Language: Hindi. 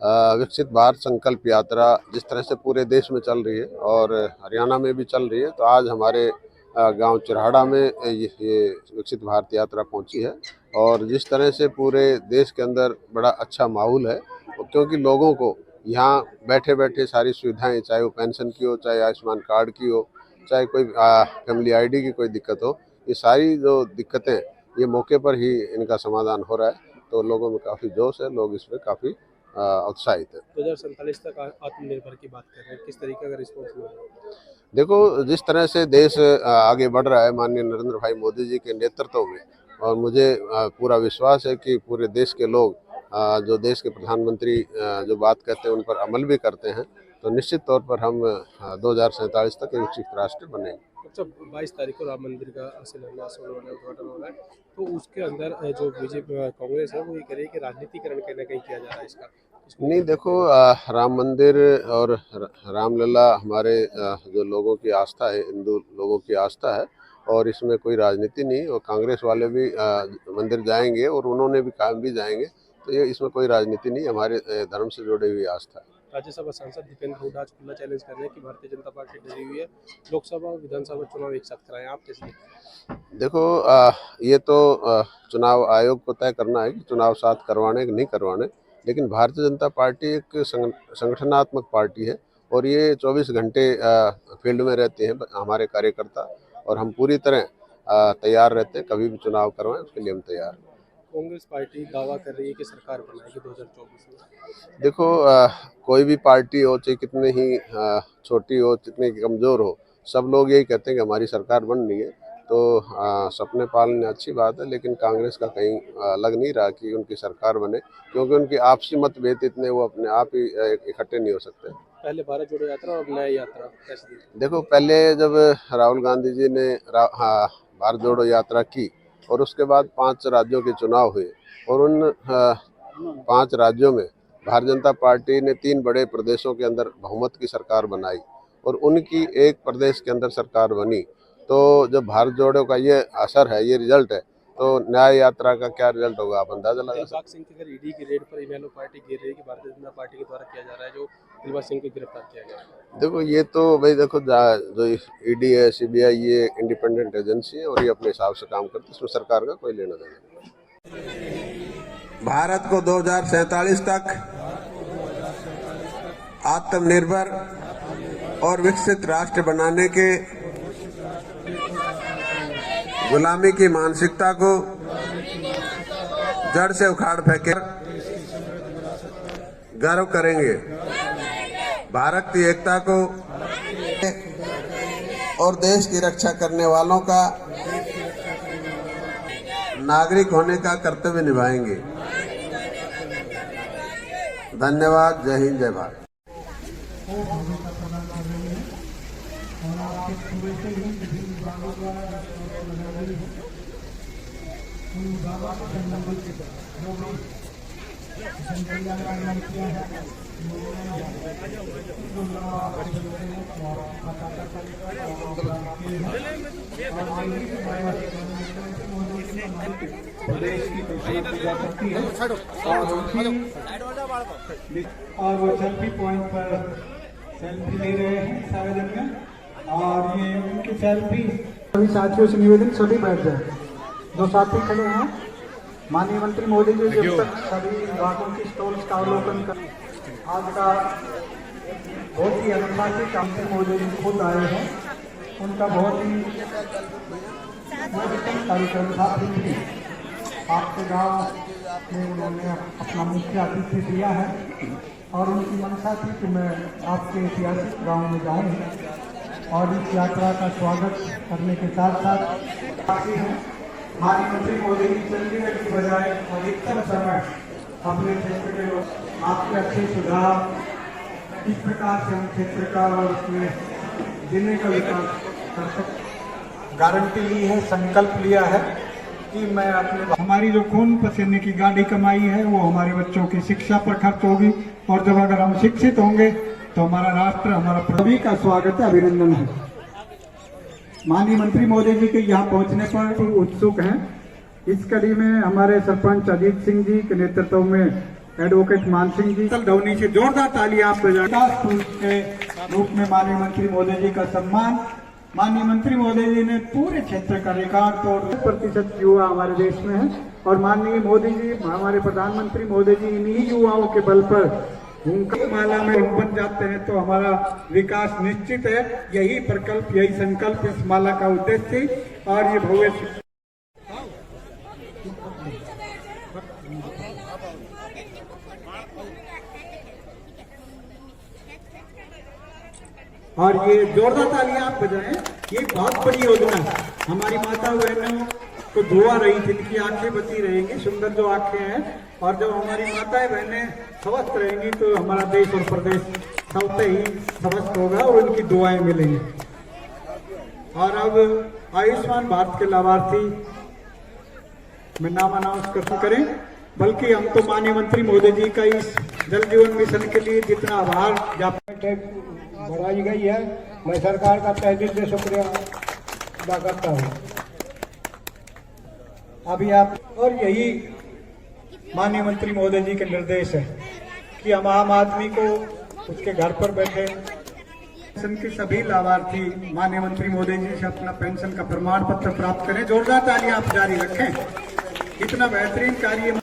विकसित भारत संकल्प यात्रा जिस तरह से पूरे देश में चल रही है और हरियाणा में भी चल रही है, तो आज हमारे गांव चिरहाड़ा में ये विकसित भारत यात्रा पहुंची है। और जिस तरह से पूरे देश के अंदर बड़ा अच्छा माहौल है, क्योंकि लोगों को यहाँ बैठे बैठे सारी सुविधाएं, चाहे वो पेंशन की हो, चाहे आयुष्मान कार्ड की हो, चाहे कोई फैमिली आईडी की कोई दिक्कत हो, ये सारी जो दिक्कतें ये मौके पर ही इनका समाधान हो रहा है। तो लोगों में काफ़ी जोश है, लोग इसमें काफ़ी उत्साहित है। 2047 तक आत्मनिर्भर की बात कर रहे हैं, किस तरीके का रिस्पॉन्स मिला? देखो, जिस तरह से देश आगे बढ़ रहा है माननीय नरेंद्र भाई मोदी जी के नेतृत्व में, और मुझे पूरा विश्वास है कि पूरे देश के लोग जो देश के प्रधानमंत्री जो बात कहते हैं उन पर अमल भी करते हैं, तो निश्चित तौर पर हम 2047 तक एक विकसित राष्ट्र बनेंगे। अच्छा, 22 तारीख को राम मंदिर का शिलान्यास होने वाला है, उद्घाटन हो रहा है, तो उसके अंदर जो बीजेपी कांग्रेस है वो ये कह रही है कि राजनीतिकरण कहीं ना कहीं किया जा रहा है इसका। नहीं, देखो, राम मंदिर और रामलला हमारे जो लोगों की आस्था है, हिंदू लोगों की आस्था है, और इसमें कोई राजनीति नहीं। और कांग्रेस वाले भी मंदिर जाएंगे और उन्होंने भी काम भी जाएंगे, तो ये इसमें कोई राजनीति नहीं, हमारे धर्म से जुड़ी हुई आस्था है। राज्यसभा सांसद दीपेंद्र हुड्डा आज खुला चैलेंज कर रहे हैं कि भारतीय जनता पार्टी डरी हुई है, लोकसभा और विधानसभा चुनाव एक साथ कराएं, आप कैसे देखते हैं? देखो, ये तो चुनाव आयोग को तय करना है कि चुनाव साथ करवाने कि नहीं करवाने, लेकिन भारतीय जनता पार्टी एक संगठनात्मक पार्टी है और ये 24 घंटे फील्ड में रहते हैं हमारे कार्यकर्ता, और हम पूरी तरह तैयार रहते हैं, कभी भी चुनाव करवाएं उसके लिए हम तैयार हैं। कांग्रेस पार्टी दावा कर रही है कि सरकार बनाएगी 2024 में। देखो, कोई भी पार्टी हो, चाहे कितने ही छोटी हो, कितने कमज़ोर हो, सब लोग यही कहते हैं कि हमारी सरकार बन रही है। तो सपने पालने अच्छी बात है, लेकिन कांग्रेस का कहीं लग नहीं रहा कि उनकी सरकार बने, क्योंकि उनकी आपसी मतभेद इतने, वो अपने आप ही इकट्ठे नहीं हो सकते। पहले भारत जोड़ो यात्रा और न्याय यात्रा कैसे देखते हैं? देखो, पहले जब राहुल गांधी जी ने भारत जोड़ो यात्रा की और उसके बाद 5 राज्यों के चुनाव हुए, और उन 5 राज्यों में भारतीय जनता पार्टी ने 3 बड़े प्रदेशों के अंदर बहुमत की सरकार बनाई और उनकी एक प्रदेश के अंदर सरकार बनी। तो जब भारत जोड़ो का ये असर है, ये रिजल्ट है, तो न्याय यात्रा का क्या रिजल्ट होगा आप अंदाजा लगा सकते हैं। दिलबाग सिंह के घर ईडी की रेड पर इनेलो पार्टी घेर रही है कि भारतीय जनता पार्टी के द्वारा किया जा रहा है, जो दिलबाग सिंह को गिरफ्तार किया गया है। देखो, ये तो भाई देखो, जो ईडी है, सीबीआई, ये इंडिपेंडेंट एजेंसी है और ये अपने हिसाब से काम करती है, इसमें सरकार का कोई लेना देना नहीं। भारत को 2047 तक आत्मनिर्भर और विकसित राष्ट्र बनाने के गुलामी की मानसिकता को जड़ से उखाड़ फेंके गर्व करेंगे। भारत की एकता को और देश की रक्षा करने वालों का नागरिक होने का कर्तव्य निभाएंगे। धन्यवाद। जय हिंद, जय भारत। और वो सेल्फी पॉइंट पर सेल्फी ले रहे हैं सारे जन, और ये उनकी सेल्फी। सभी साथियों से निवेदन, सभी बैठ जाए। जो साथी खड़े हैं, माननीय मंत्री मोदी जी जब तक सभी विभागों की स्टॉल्स का अवलोकन कर, आज का बहुत ही अनुशासित मंत्री मोदी जी खुद आए हैं, उनका बहुत ही कार्यक्रम था। आपके गांव में उन्होंने अपना मुख्य आतिथ्य दिया है और उनकी मंशा थी कि मैं आपके ऐतिहासिक गांव में जाऊं और इस यात्रा का स्वागत करने के साथ साथ काफी हैं माननीय मंत्री मोदी जी चंडीगढ़ की बजाय अधिकतर समय अपने क्षेत्र के लोग आपके अच्छे सुझाव, इस प्रकार से हम क्षेत्र का और उसमें जिले का विकास कर सकते। गारंटी ली है, संकल्प लिया है कि मैं अपने, हमारी जो खून पसीने की गाड़ी कमाई है वो हमारे बच्चों की शिक्षा पर खर्च होगी, और जब अगर हम शिक्षित होंगे तो हमारा राष्ट्र, हमारा सभी का स्वागत है, अभिनंदन है। माननीय मंत्री मोदी जी के यहाँ पहुँचने पर उत्सुक हैं। इस कड़ी में हमारे सरपंच अजीत सिंह जी के नेतृत्व में एडवोकेट मानसिंह जी ढौनी से जोरदार तालियां आप विकास टूल्स के रूप में माननीय मंत्री महोदय जी का सम्मान। माननीय मंत्री महोदय जी ने पूरे क्षेत्र का रिकॉर्ड तोड़ 100% युवा हमारे देश में है और माननीय मोदी जी हमारे प्रधानमंत्री महोदय जी इन्हीं युवाओं के बल पर उनका माला में बन जाते हैं तो हमारा विकास निश्चित है। यही प्रकल्प यही संकल्प इस माला का उद्देश्य थी और ये भविष्य और ये जोरदार तालियां आप बजाएं। ये बहुत बड़ी योजना है। हमारी माता बहनों को दुआ रही जिनकी आंखें बची रहेंगी, सुंदर जो आंखें हैं, और जब हमारी माताएं बहनें स्वस्थ रहेंगी तो हमारा देश और प्रदेश सबसे ही स्वस्थ होगा और उनकी दुआएं मिलेंगी। और अब आयुष्मान भारत के लाभार्थी में नाम अनाउंस करें, बल्कि हम तो माननीय मंत्री महोदय जी का इस जल जीवन मिशन के लिए जितना आभार ज्ञापन बढ़ाई गई है, मैं सरकार का तहे दिल से शुक्रिया अदा करता हूँ। अभी आप और यही माननीय मंत्री महोदय जी के निर्देश है कि हम आम आदमी को उसके घर पर बैठे पेंशन के सभी लाभार्थी माननीय मंत्री महोदय जी से अपना पेंशन का प्रमाण पत्र प्राप्त करें। जोरदार तालियां आप जारी रखें। इतना बेहतरीन कार्य